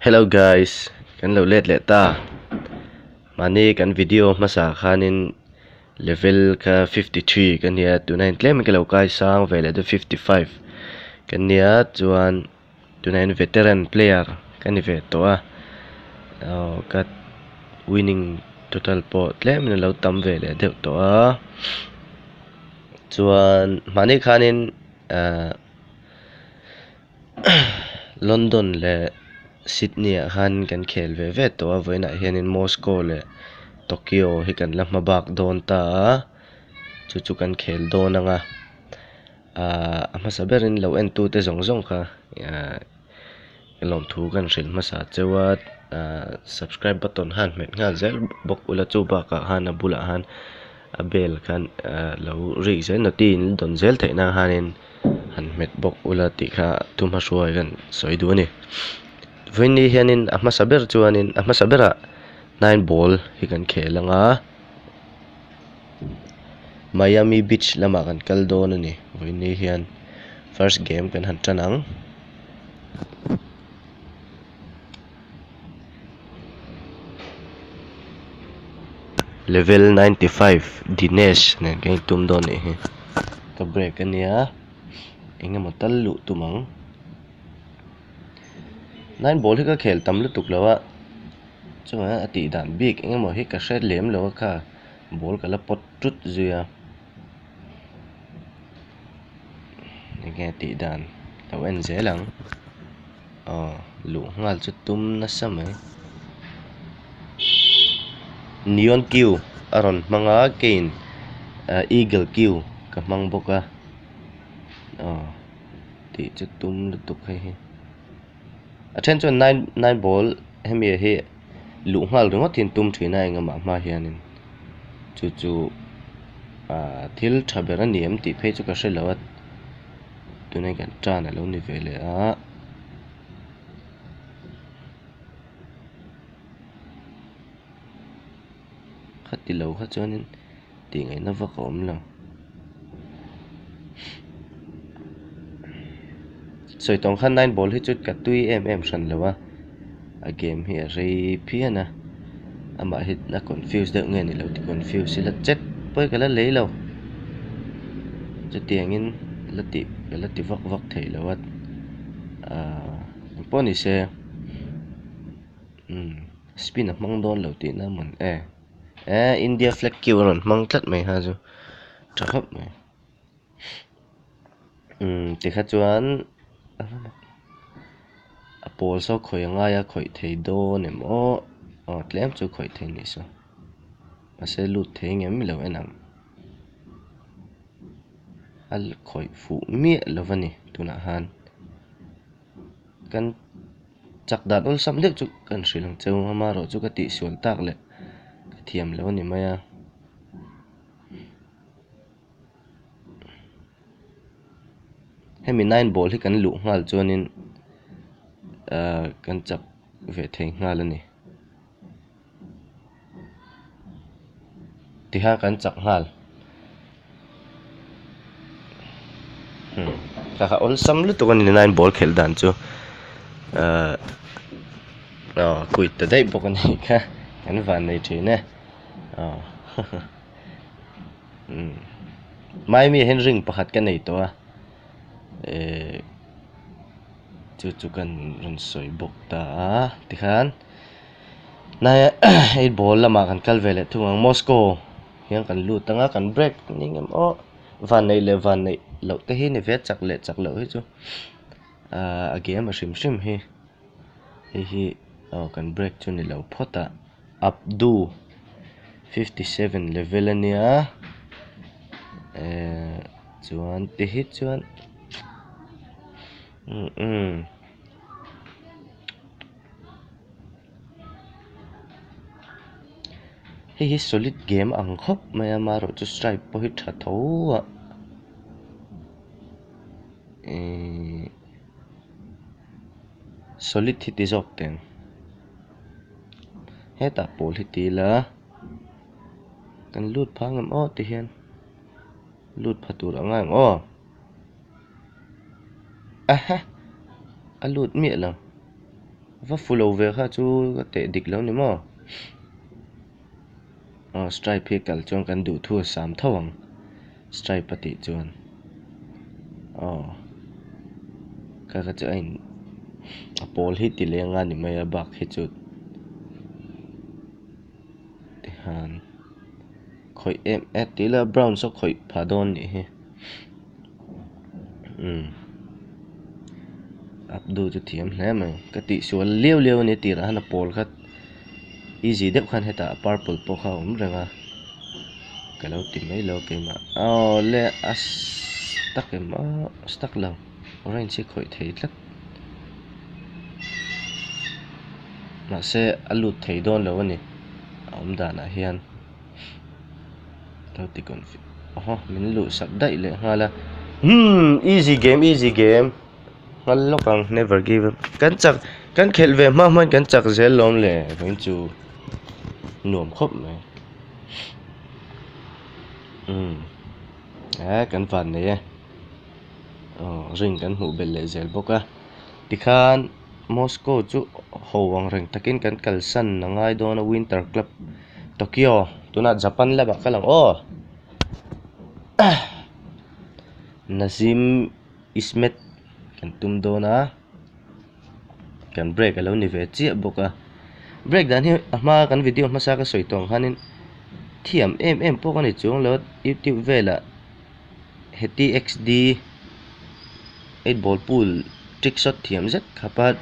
Hello guys, kan lo let ta mani kan video masa khanin level ka 53 kan ya tunain claim ke lo kai sang vele de 55 kan ya chuan tunain veteran player kan ni ve to kat winning total po claim ni lo tam vele de to chuan mani khanin London le Sydney han kan khel ve to voina hianin Moscow le Tokyo hi kan lamma bak don ta chu kan khel don anga ama saberin lo en tu te zong kha lom thu kan ril masa chewat subscribe button han met nga zel bok ula chu ba ka han bula han abel kan lo ri zen no tin don zel theina hanin han met bok ula ti kha tuma suai kan soidu ni Vini hianin ahma saber chuanin ahma sabera 9-ball hi kan khelanga Miami Beach lama kan kaldon ani Vini hian first game kan han chanang level 95 Dinesh nen kan tum don ni ka break ania enga motal lu tumang 9-ball hi ka khel tam lu tuk lawa chunga ati dan big enga mo hi ka shet lem lo kha ball kala pot trut zuya nghe tỷ đàn tàu en dễ lắm lũ ngal chút tum na sam ấy neon kill aron manga kain eagle kill ka mang boka ti chút tum tuk hay attention 9-ball hemi he lũ ngal ringot tin tum thina nga ma hianin chu thil thabera niam ti phe chu ka selawat tunai kan trana lo ni vele khati lo kha chuanin ti ngai na vak om lo soitong khan 9-ball hi chut ka tui san lawa a game hi rei phiana ama hit na confuse de nge ni lo ti confuse sila chet poi kala lei lo chu tiangin lati vak thei lawat poni se spin up mang don lo ti na mun India flag kiwaron mang tlat mai ha chu thahap mai ti kha chuan apol so khoi anga ya khoi thei do ne mo tlem chu khoi thei ni so ase lut thei ngem lo enang al khoi fu mi lovani tuna han kan chak dat ol sam dek chu kan shrilang cheu ma ro chu ka ti sual tak le thiam lo ni maya hemi 9-ball hi kan lu ngal chuanin kan chak ve thei ngal ani ti ha kan chak ngal kha ol sam lu to kan 9-ball khel dan chu kuit ta dai bok ani kha kan van nei thine mai mi hen ring pakhat kan nei to chu kan ron soi bok ta ti khan na 8-ball lama kan kal vele thungang Moscow hiang kan lu tanga kan break ningem van nei lo te hi ni ve chak lo hi chu a game a shim hi kan break chu ni lo phota Abdu 57 level ania chuan ti hi chuan hi solid game ang khop maya maro chu strike po hi tha tho solid hi ti jok ten heta pol hi ti la kan lut phangam ti hian lut phatur angang a lut mi lang và full over ha chu cái tệ địch lâu nè mò strike phía cả chuan kan du thua sam thawang strike pati chuan ka chu ain a pawl hi ti lenga ni mai a bak hi chu ti han khoi em tila brown so khoi phadon ni hi abdu chu thiam hle mai ka ti sual leo ni ti ra na pawl khat easy dep khan heta purple po kha renga kalau ti mai lo ke ma le as stuck em stuck lang orange si khoi thei tlat ma se alut thei don lo ani da na hian tao ti kon min lu sak dai le hala easy game ngal lo kang never give up kan khel ve ma man kan chak zel lom le voin chu nuam khop mai kan van ne ring kan hmu bel le zel boka tikhan Moscow chu howang reng takin kan kalsan na ngai dona winter club Tokyo tuna Japan la ba kalang Nazim Ismet kan tum dona kan break alo ni ve chi boka break dan hi ama kan video masa ka soitong hanin thiam em po kan ni chung lo YouTube vela heti XD 8 ball pool trick shot thiam zet khapat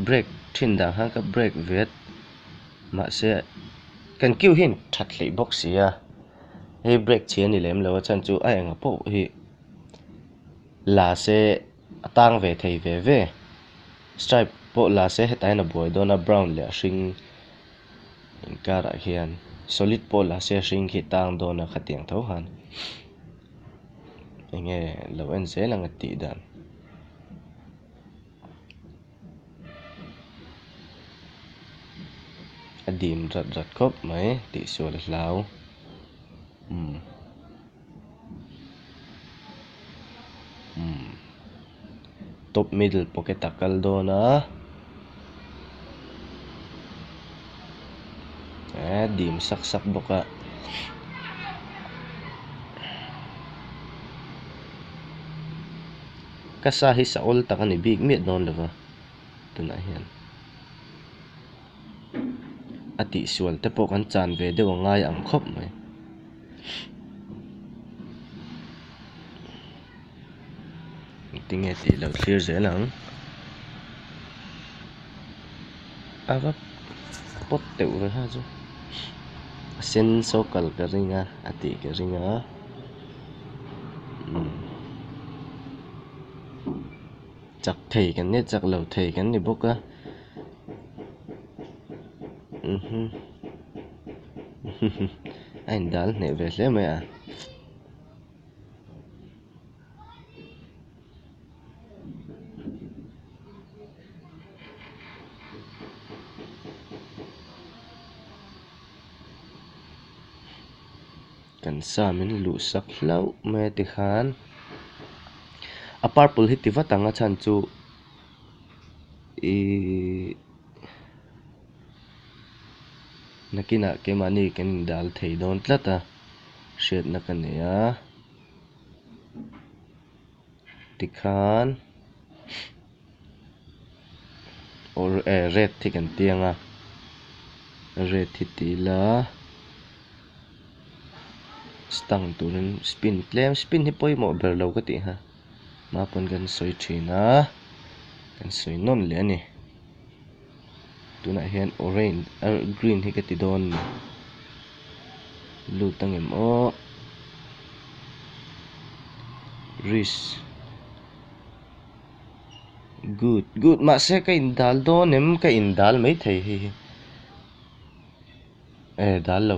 break thin da ha ka break vet ma se kan kiu hin that lei box ya he break chian ni lem lo chan chu ai nga po hi la se atang ve thei ve stripe po la se hetai na boy dona brown le hring in kara hian solid po la se hring hi tang dona khatiang tho han enge lo en se lang ti dan adim rat khop mai ti so le hlau top middle pocket takal dona dim sak boka kasa hi sa ol takani big miat don lova tuna hian ati sual te po kan chan ve de ngai ang khop mai tinge ti lo clear zelang ava pot teu ve ha chu sen so kal ka ringa ati ka ringa chak thei kan ne chak lo thei kan ni boka anh dal ne ve hle mai kan sa min lu sak hlau me ti khan a purple hi ti watanga chan chu nakina ke mani kan dal thei don tlata shet na kan ya tikhan or red thi kan tianga red thi tila stang turin spin hi poi mo ber lo ka ti ha ma pon kan soi thina kan soi non le ani tuna hian orange green hi ka ti don blue tangem wrist good ma se ka in dal don em ka in dal mai thei hi dal lo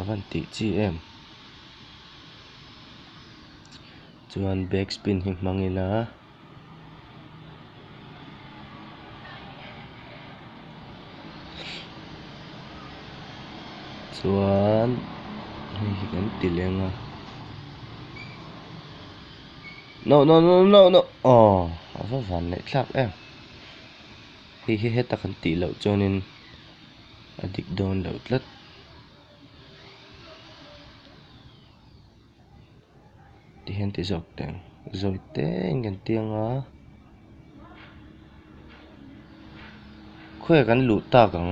avanti chi em chuan back spin hi mangina chuan hi kan ti lenga no ava van nei thlak em ti hi heta kan ti lo chonin adik don lo tlat ti hen ti zok teng zoi teng kan tianga khue kan lu ta kang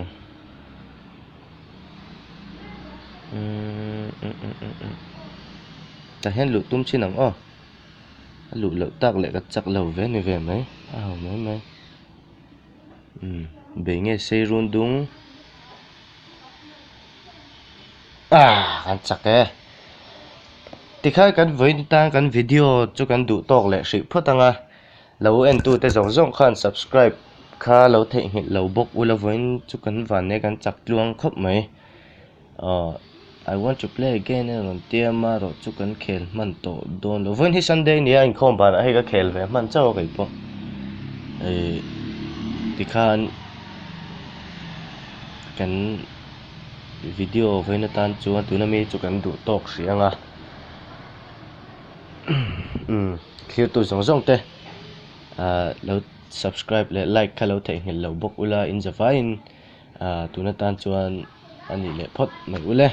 ta hen lu tum chinang o lu lo tak le ka chak lo ve ni ve mai mai be nge sei run dung kan chak e ti khai kan voin ta kan video chu kan du tok le hri photanga lo en tu te zong zong khan subscribe kha lo thei hit lo bok ula voin chu kan van ne kan chak tluang khop mai I want to play again on tiama ro chu kan khel man to don lo voin hi Sunday ni a in khom ban a hi ka khel ve man chaw kai po ti khan kan video voin tan chu tu na mi chu kan du tok hrianga clear tu zong zong te lo subscribe le like kha lo thei hil lo bok ula in zawain tuna tan chuan ani le phot mai ule